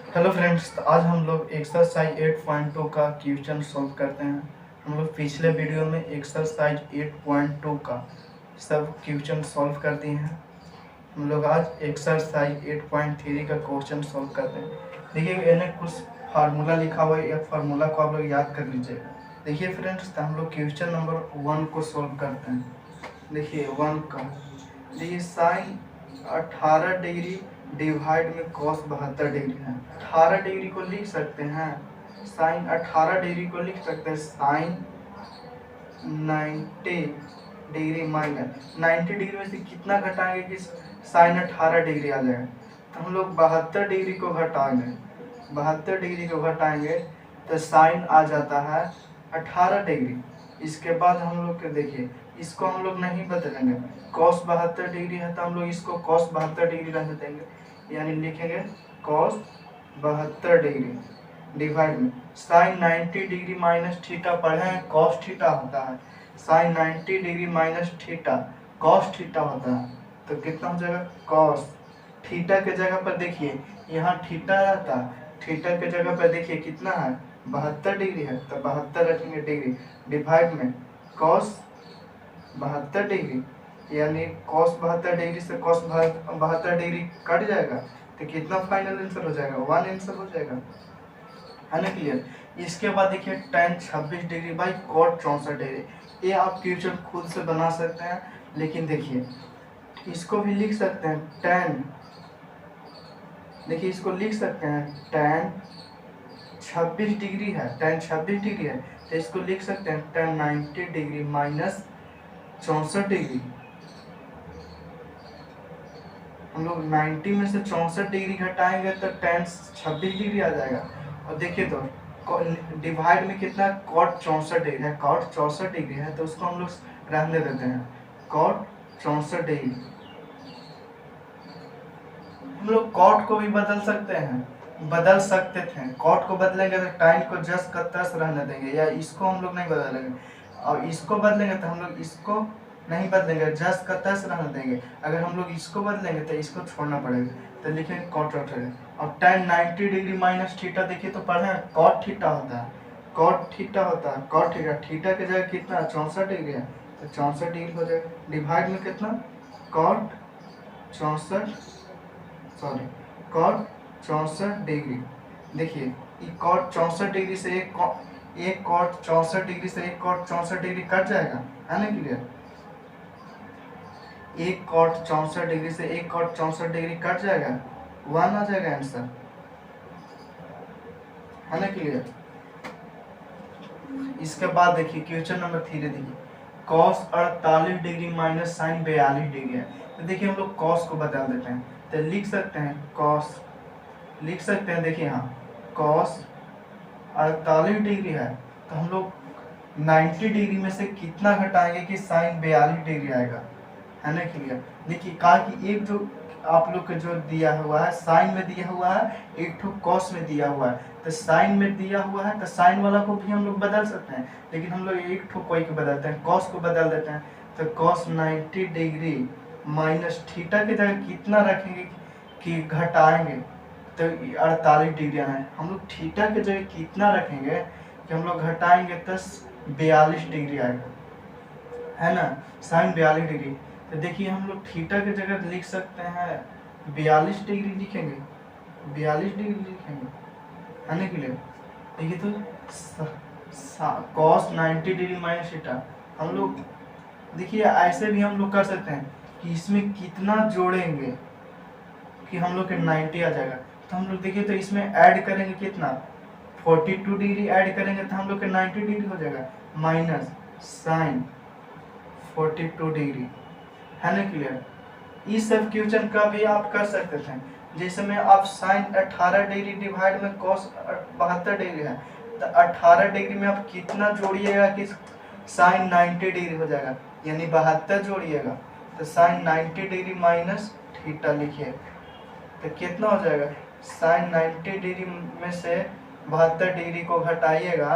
Hello friends, तो आज हम लोग एक्सरसाइज 8.2 का क्वेश्चन सॉल्व करते हैं। हम लोग पिछले वीडियो में एक्सरसाइज 8.2 का सब क्वेश्चन सॉल्व कर दिए हैं। हम लोग आज एक्सरसाइज 8.3 का क्वेश्चन सॉल्व करते हैं। देखिए, इन्हें कुछ फार्मूला लिखा हुआ है, या फार्मूला को आप लोग याद कर लीजिएगा। देखिए फ्रेंड्स, तो हम लोग क्वेश्चन नंबर 1 को सॉल्व करते हैं। देखिए 1 का, देखिए साइन 18 डिग्री डिवाइड में कॉस 72 डिग्री है। 18 डिग्री को लिख सकते हैं, साइन 18 डिग्री को लिख सकते हैं साइन 90 डिग्री माइनस 90 डिग्री में से कितना घटाएंगे कि साइन 18 डिग्री आ जाएगा। तो हम लोग 72 डिग्री को घटाएंगे, 72 डिग्री को घटाएंगे तो साइन आ जाता है 18 डिग्री। इसके बाद हम लोग के देखिए, इसको हम लोग नहीं बदलेंगे, कॉस 72 डिग्री है तो हम लोग इसको कॉस 72 डिग्री रहने देंगे, यानी लिखेंगे कॉस 72 डिग्री डिवाइड में साइन 90 डिग्री माइनस थीटा। पढ़े हैं कॉस थीटा होता है, sine 90 degree minus theta cos theta होता है। तो कितना हो जाएगा, कॉस थीटा के जगह पर देखिए यहाँ थीटा रहता है, थीटा के जगह पर देखिए कितना है 72 डिग्री है, तो 72 रखेंगे डिग्री डिवाइड में कॉस 72 डिग्री, यानी कॉस 72 डिग्री से कॉस 72 डिग्री कट जाएगा तो कितना फाइनल आंसर हो जाएगा, 1 आंसर हो जाएगा, है ना क्लियर। इसके बाद देखिए tan 26 degree by cot 64 degree. ये आप क्वेश्चन खुद से बना सकते हैं, लेकिन देखिए इसको भी लिख सकते हैं tan, देखिए इसको लिख सकते हैं tan 26 डिग्री है, tan 26 डिग्री है तो इसको लिख सकते हैं tan 90 डिग्री माइनस 64 डिग्री। हम लोग 90 में से 64 डिग्री घटाएंगे तो tan 26 डिग्री आ जाएगा। और देखिए तो डिवाइड में कितना कॉट 64 डिग्री है, कॉट 64 डिग्री है तो उसको हम लोग रहने देते हैं, कॉट 64 डिग्री। हम लोग कॉट को भी बदल सकते हैं, बदल सकते थे, कॉट को बदलेंगे तो टाइम को जस का तस रहने देंगे, या इसको हम लोग नहीं बदलेंगे, और इसको बदलेंगे तो हम लोग इसको नहीं बदलेंगे, जस का तस रहने देंगे। अगर हम लोग इसको बदलेंगे तो इसको छोड़ना पड़ेगा, तो लिखेंगे कॉट रखेंगे। और tan 90 डिग्री माइनस थीटा, देखिए तो पढ़े कॉट थीटा होता है, कॉट थीटा होता है, कॉट थीटा, थीटा की जगह कितना 64 डिग्री है तो 64 डिग्री हो जाएगा डिवाइड में कितना कॉट 64, सॉरी कॉट 64 डिग्री। देखिए कॉट 64 डिग्री से एक कॉट 64 डिग्री से एक कॉट 64 डिग्री कट जाएगा, है ना क्लियर। एक कॉट 64 डिग्री से एक कॉट 64 डिग्री कट जाएगा, 1 आ जाएगा आंसर, है ना क्लियर। इसके बाद देखिए क्वेश्चन नंबर 3 देखिए, cos 48 degree minus sine 42 degree है। तो देखिए हम लोग कॉस को बदल देते हैं, तो लिख सकते हैं कॉस, लिख सकते हैं देखिए यहाँ कॉस 48 डिग्री है तो हम लोग 90 डिग्री में से कितना घटाएंगे कि साइन 42 डिग्री आएगा, है ना क्लियर। देखिए कहा कि एक जो आप लोग को जो दिया हुआ है साइन में दिया हुआ है, एक ठो कॉस में दिया हुआ है, तो साइन में दिया हुआ है तो साइन वाला को भी हम लोग बदल सकते हैं, लेकिन हम लोग एक ठो कोई को बदलते हैं, कॉस को बदल देते हैं। तो कॉस 90 डिग्री माइनस थीटा की जगह कितना रखेंगे कि घटाएंगे तो 48 डिग्री आना है। हम लोग थीटा की जगह कितना रखेंगे कि हम लोग घटाएंगे तो 42 डिग्री आएगा, है ना, साइन 42 डिग्री। तो देखिए हम लोग थीटा की जगह लिख सकते हैं 42 डिग्री लिखेंगे, 42 डिग्री लिखेंगे, है ना क्लियर। देखिए तो कॉस 90 डिग्री माइनस थीटा, हम लोग देखिए ऐसे भी हम लोग कर सकते हैं कि इसमें कितना जोड़ेंगे कि हम लोग के 90 आ जाएगा। तो हम लोग देखिए तो इसमें ऐड करेंगे कितना 42 डिग्री ऐड करेंगे तो हम लोग के 90 डिग्री हो जाएगा, माइनस साइन 42 डिग्री, है ना क्लियर। इस सब क्वेश्चन का भी आप कर सकते थे, जैसे में आप साइन 18 डिग्री डिवाइड में कॉस 72 डिग्री है तो 18 डिग्री में आप कितना जोड़िएगा कि साइन 90 डिग्री हो जाएगा, यानी 72 जोड़िएगा तो साइन 90 डिग्री माइनस थीटा लिखिए तो कितना हो जाएगा, साइन 90 डिग्री में से 72 डिग्री को घटाइएगा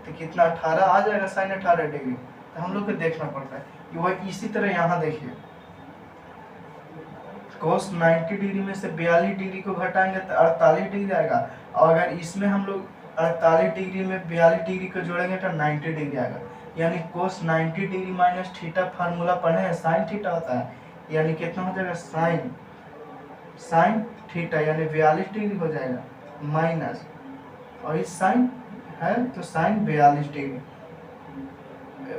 तो कितना 18 आ जाएगा, साइन 18 डिग्री। तो हम लोग को देखना पड़ता है कि वह इसी तरह यहाँ देखिए cos 90 डिग्री में से 42 डिग्री को घटाएंगे तो 48 डिग्री आएगा, और अगर इसमें हम लोग 48 डिग्री में 42 डिग्री को जोड़ेंगे तो 90 डिग्री आएगा। यानी cos 90 degree minus theta formula पढ़े हैं, साइन थीटा होता है, यानी कितना हो जाएगा साइन थीटा, यानी 42 डिग्री हो जाएगा माइनस, और इस साइन है तो साइन 42 डिग्री।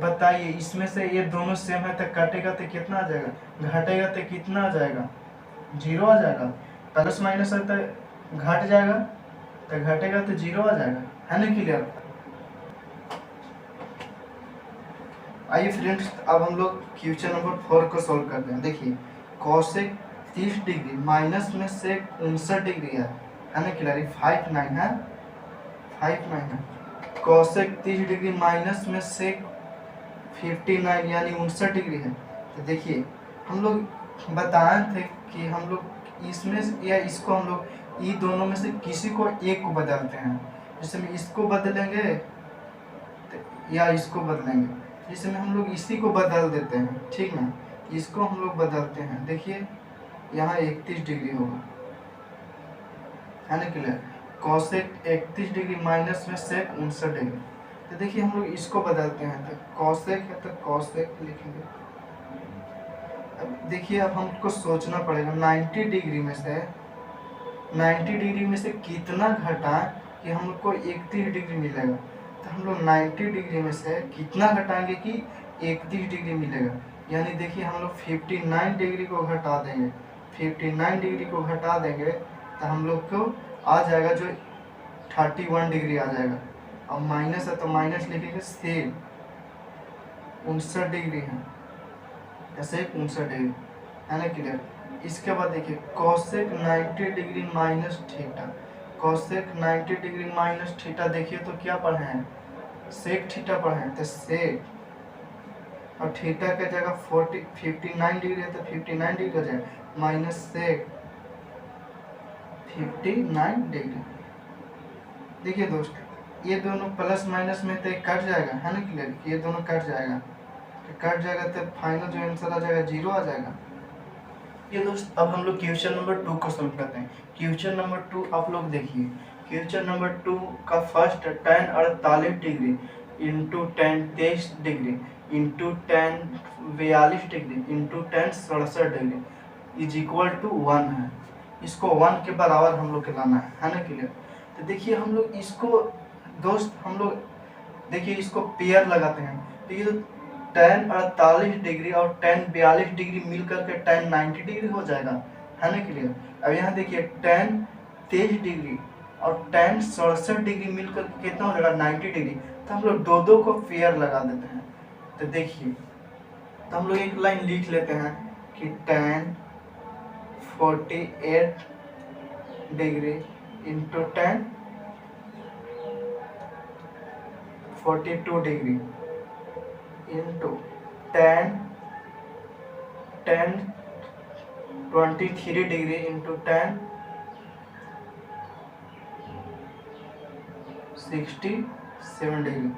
बताइए इसमें से ये दोनों सेम है तो कटेगा तो कितना आ जाएगा, घटेगा तो कितना आ जाएगा, 0 आ जाएगा। प्लस माइनस है तो घट जाएगा, तो घटेगा तो 0 आ जाएगा, है ना क्लियर। आइए फ्रेंड्स अब हम लोग क्वेश्चन नंबर 4 को सोल्व करते हैं। देखिए कॉसेक 30 डिग्री माइनस में से 59 डिग्री है ना क्लियर, 59 है, 59 है। कॉसेक 30 डिग्री माइनस में से 59 यानी 59 डिग्री है। तो देखिए हम लोग बताए थे कि हम लोग इसमें या इसको हम लोग ये दोनों में से किसी को एक को बदलते हैं। जैसे में इसको बदलेंगे या इसको बदलेंगे, जिसमें हम लोग इसी को बदल देते हैं, ठीक ना, इसको हम लोग बदलते हैं। देखिए यहाँ 31 डिग्री होगा, है ना क्लियर। कॉसेक 31 डिग्री माइनस में सेक 59 डिग्री। तो देखिए हम लोग इसको बदलते हैं, तो कॉसेक है तो कॉसेक लिखेंगे। अब देखिए अब हमको सोचना पड़ेगा 90 डिग्री में से कितना घटाएं कि हम लोग को 31 डिग्री मिलेगा। तो हम लोग 90 डिग्री में से कितना घटाएंगे कि 31 डिग्री मिलेगा। यानी देखिए हम लोग 59 डिग्री को घटा देंगे, 59 डिग्री को घटा देंगे तो हम लोग को आ जाएगा जो 31 डिग्री आ जाएगा। अब माइनस है तो माइनस लिखेंगे, सेम 59 डिग्री है, ऐसे 59 डिग्री, है ना क्लियर। इसके बाद देखिए cosec 90 degree minus theta, cosec 90 degree minus theta देखिए तो क्या पढ़े हैं, सेक थीटा पढ़े हैं, तो सेक और थीटा का जगह 59 डिग्री है तो 59 डिग्री हो जाएगा माइनस सेक 59 डिग्री। देखिए दोस्त ये दोनों प्लस माइनस में तो कट जाएगा, है ना क्लियर, ये दोनों कट जाएगा, तो कट जाएगा तो फाइनल जो आंसर आ जाएगा 0 आ जाएगा। ये दोस्त अब हम लोग क्वेश्चन नंबर 2 को सॉल्व करते हैं। क्वेश्चन नंबर 2 आप लोग देखिए, क्वेश्चन नंबर 2 का first tan 48 degree into tan 23 degree into tan 42 degree into tan 67 degree is equal to 1 है। इसको 1 के बराबर हम लोग के लाना है ना क्लियर। तो देखिए हम लोग इसको दोस्त हम लोग देखिए इसको पेयर लगाते हैं, तो ये tan 48 डिग्री और tan 42 डिग्री मिल करके tan 90 डिग्री हो जाएगा, है ना क्लियर। अब यहाँ देखिए tan 23 डिग्री और tan 67 डिग्री मिल करके कितना हो जाएगा 90 डिग्री। तो हम लोग दो को पेयर लगा देते हैं। तो देखिए तो हम लोग एक लाइन लिख लेते हैं कि tan 48 degree into tan 42 degree into tan 23 degree into tan 67 degree,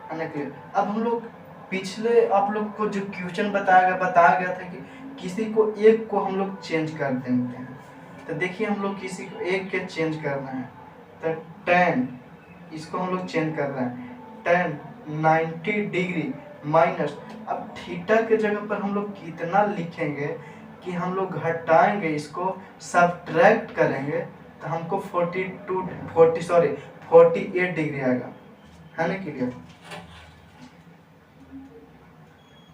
है ना क्लियर। अब हम लोग पिछले आप लोग को जो क्वेश्चन बताया गया था कि किसी को एक को हम लोग चेंज कर देते हैं। तो देखिए हम लोग किसी को एक के चेंज करना है, तो tan इसको हम लोग चेंज कर रहे हैं, tan 90 डिग्री माइनस, अब थीटा के जगह पर हम लोग कितना लिखेंगे कि हम लोग घटाएंगे, इसको सब्ट्रैक्ट करेंगे तो हमको 48 डिग्री आएगा, है ना क्लियर।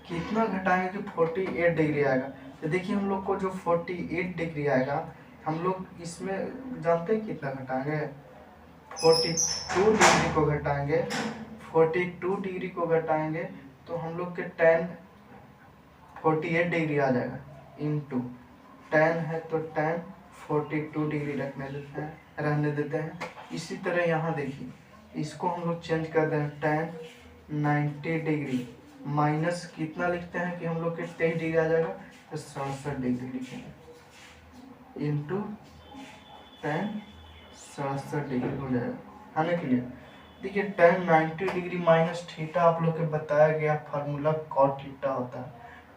कितना घटाएंगे कि 48 डिग्री आएगा। तो देखिए हम लोग को जो 48 डिग्री आएगा हम लोग इसमें जानते हैं कितना घटाएंगे, 42 डिग्री को घटाएंगे, 42 डिग्री को घटाएंगे तो हम लोग के tan 48 डिग्री आ जाएगा इंटू tan है तो tan 42 डिग्री रहने देते हैं। इसी तरह यहाँ देखिए इसको हम लोग चेंज कर दें, tan 90 डिग्री माइनस कितना लिखते हैं कि हम लोग के 23 डिग्री आ जाएगा तो 67 डिग्री लिखेंगे इंटू tan 67 डिग्री हो जाएगा, है ना क्लियर। देखिए tan 90 डिग्री माइनस थीटा आप लोग के बताया गया फार्मूला cot थीटा होता है,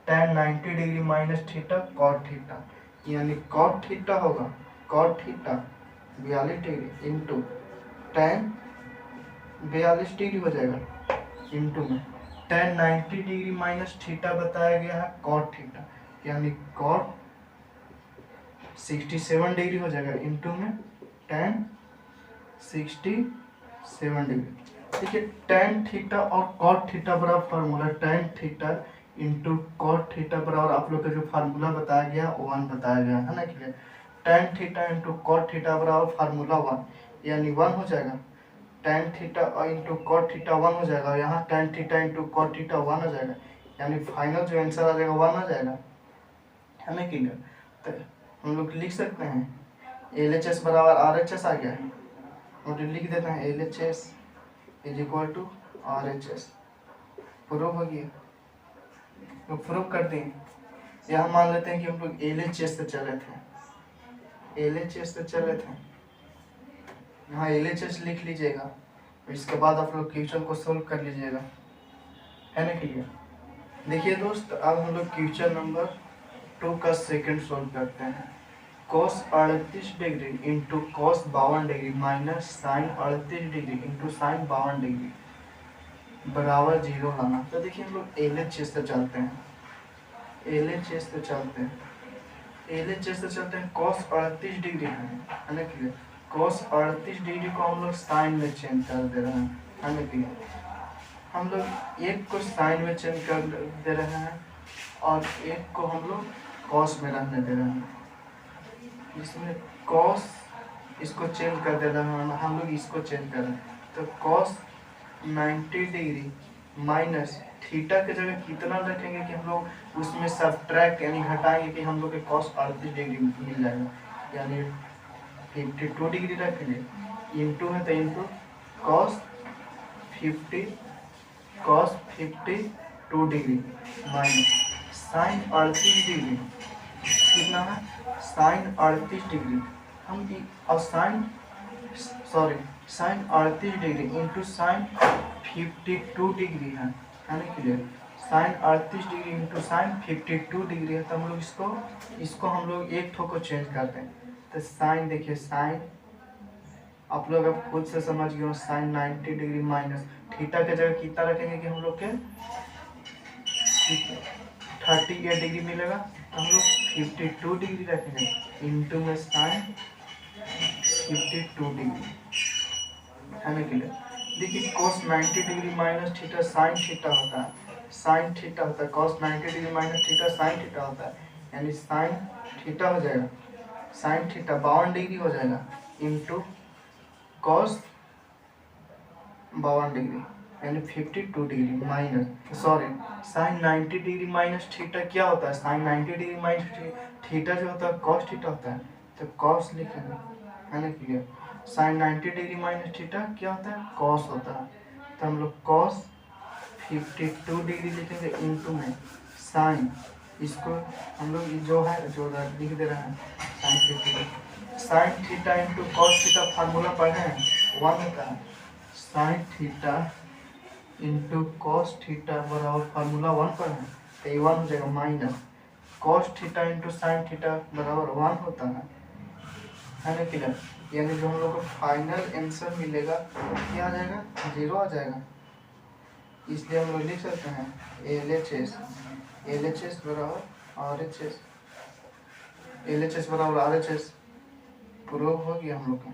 tan 90 degree minus theta cot theta. यानी कॉट थीटा होगा, cot theta 42 degree into tan 42 degree हो जाएगा इंटू में टेन 90 डिग्री माइनस थीटा बताया गया है कॉट थीटा, यानी कॉट 67 डिग्री हो जाएगा इंटू में टेन 67 डिग्री। देखिए टेन थीटा और कॉट थीटा बराबर formula, tan theta into cot theta बराबर आप लोग का जो फार्मूला बताया गया वन बताया गया है ना clear. Tan theta into cot theta बराबर फार्मूला वन, यानी वन हो जाएगा। Tan theta into cot theta one हो जाएगा, यहाँ tan theta into cot theta one हो जाएगा, यानी फाइनल जो आंसर आ जाएगा वन आ जाएगा, है ना क्लियर। तो हम लोग लिख सकते हैं एल एच एस बराबर आर एच एस आ गया है, और लिख देते हैं L H S is equal to R H S. Proof हो गया, तो प्रूफ करते हैं। यहाँ मान लेते हैं कि हम लोग एल एच एस से चले थे, एल एच एस से चले थे, यहाँ एल एच एस लिख लीजिएगा, इसके बाद आप लोग क्वेश्चन को सोल्व कर लीजिएगा, है ना क्लियर। देखिए दोस्त, अब हम लोग क्वेश्चन नंबर 2 का सेकंड सोल्व करते हैं। cos 38 degree into cos 52 degree minus sine 38 degree into sine 52 degree बराबर 0 लाना। तो देखिए हम लोग एल एच एस से चलते हैं, एल एच एस से चलते हैं, एल एच एस से चलते हैं। cos 38 डिग्री है ना क्लियर, cos 38 डिग्री को हम लोग साइन में चेंज कर दे रहे हैं, है ना क्लियर। हम लोग एक को साइन में चेंज कर दे रहे हैं और एक को हम लोग कॉस में रहने दे रहे हैं। इसमें कॉस इसको चेंज कर दे रहे हैं, हम लोग इसको चेंज कर रहे हैं। तो कॉस 90 डिग्री माइनस थीटा की जगह कितना रखेंगे कि हम लोग उसमें सब्ट्रैक्ट यानी घटाएंगे कि हम लोग के कॉस 38 डिग्री मिल जाएगा, यानी 52 डिग्री रखेंगे, इंटू है तो into cos 52 degree minus sine 38 degree कितना है, साइन 38 डिग्री हम और sine 38 degree into sine 52 degree है ना clear. Sine 38 degree into sine 52 degree है, तो हम लोग इसको हम लोग एक ठो को चेंज करते हैं। तो साइन देखिए, साइन आप लोग अब खुद से समझ गए हो, साइन 90 डिग्री माइनस थीटा के जगह कितना रखेंगे कि हम लोग के 38 डिग्री मिलेगा, तो हम लोग 52 डिग्री रखेंगे इंटू में साइन 52 डिग्री, है ना क्लियर। देखिए cos 90 degree minus theta sine theta होता है, साइन थीटा होता है, cos 90 degree minus theta sine theta होता है, यानी साइन थीटा हो जाएगा, साइन थीटा 52 डिग्री हो जाएगा इंटू cos 52 डिग्री यानी 52 degree minus sine 90 degree minus theta क्या होता है, साइन 90 डिग्री माइनस थीटा जो होता है कॉस थीटा होता है, तो कॉस लिखेंगे, है ना clear. Sine 90 degree minus theta क्या होता है, कॉस होता है, तो हम लोग कॉस 52 डिग्री लिखेंगे इंटू में साइन, इसको हम लोग जो है जो लिख दे रहे हैं sine 52, sine theta into cos theta formula पढ़े हैं, वन होता है, sine theta into cos theta बराबर फार्मूला वन पर है, तो वन हो जाएगा minus cos theta into sine theta बराबर वन होता है ना क्लियर। यानी जो हम लोग को फाइनल आंसर मिलेगा क्या आ जाएगा, 0 आ जाएगा। इसलिए हम लोग लिख सकते हैं एल एच एस बराबर R H S, L H S बराबर आर एच एस। प्रूव हो गया हम लोग का।